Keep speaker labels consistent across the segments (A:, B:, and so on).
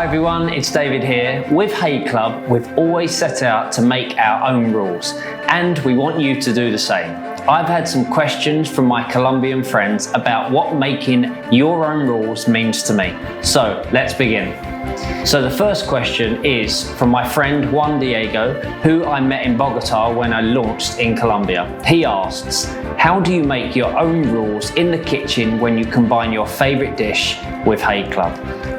A: Hi everyone, it's David here. With Haig Club, we've always set out to make our own rules, and we want you to do the same. I've had some questions from my Colombian friends about what making your own rules means to me. So let's begin. So the first question is from my friend Juan Diego, who I met in Bogota when I launched in Colombia. He asks, how do you make your own rules in the kitchen when you combine your favorite dish with Haig Club?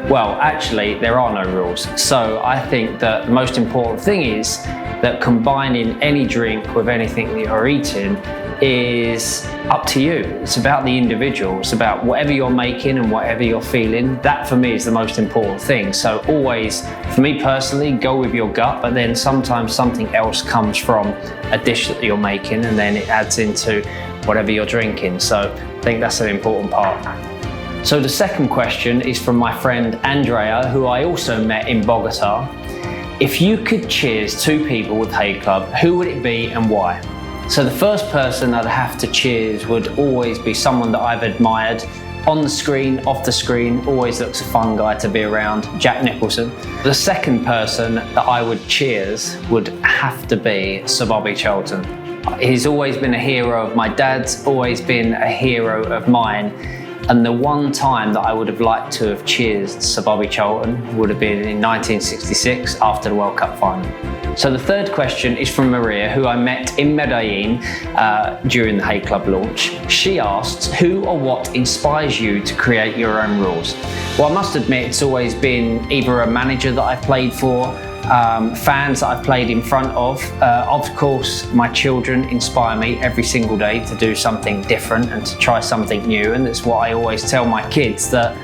A: Well, actually, there are no rules. So I think that the most important thing is that combining any drink with anything that you're eating is up to you. It's about the individual. It's about whatever you're making and whatever you're feeling. That for me is the most important thing. So always, for me personally, go with your gut, but then sometimes something else comes from a dish that you're making and then it adds into whatever you're drinking. So I think that's an important part. So the second question is from my friend Andrea, who I also met in Bogota. If you could cheers two people with Haig Club, who would it be and why? So the first person I'd have to cheers would always be someone that I've admired on the screen, off the screen, always looks a fun guy to be around, Jack Nicholson. The second person that I would cheers would have to be Sir Bobby Charlton. He's always been a hero of my dad's, always been a hero of mine. And the one time that I would have liked to have cheersed Sir Bobby Charlton would have been in 1966 after the World Cup final. So the third question is from Maria, who I met in Medellin during the Haig Club launch. She asks, who or what inspires you to create your own rules? Well, I must admit it's always been either a manager that I've played for, fans that I've played in front of. Of course, my children inspire me every single day to do something different and to try something new. And that's what I always tell my kids, that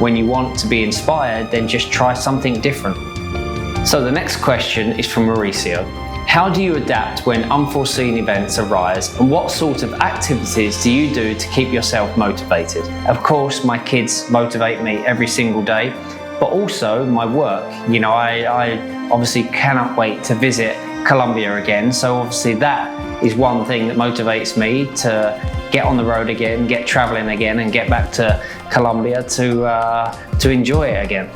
A: when you want to be inspired, then just try something different. So the next question is from Mauricio. How do you adapt when unforeseen events arise, and what sort of activities do you do to keep yourself motivated? Of course, my kids motivate me every single day, but also my work. You know, I obviously cannot wait to visit Colombia again. So obviously that is one thing that motivates me to get on the road again, get traveling again, and get back to Colombia to enjoy it again.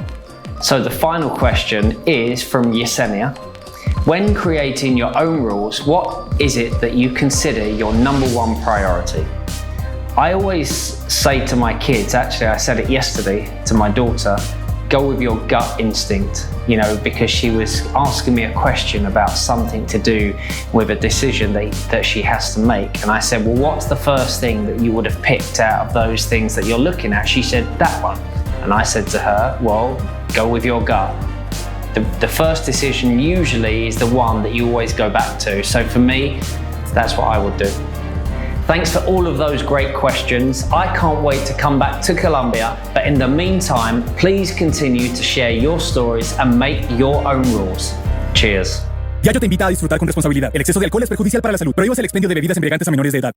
A: So the final question is from Yesenia. When creating your own rules, what is it that you consider your number one priority? I always say to my kids, actually I said it yesterday to my daughter, go with your gut instinct, you know, because she was asking me a question about something to do with a decision that she has to make. And I said, well, what's the first thing that you would have picked out of those things that you're looking at? She said, that one. And I said to her, well, go with your gut. The first decision usually is the one that you always go back to. So for me, that's what I would do. Thanks for all of those great questions. I can't wait to come back to Colombia, but in the meantime, please continue to share your stories and make your own rules. Cheers.
B: Yayo te invita a disfrutar con responsabilidad. El exceso de alcohol es perjudicial para la salud. Prohíbas el expendio de bebidas embriagantes a menores de edad.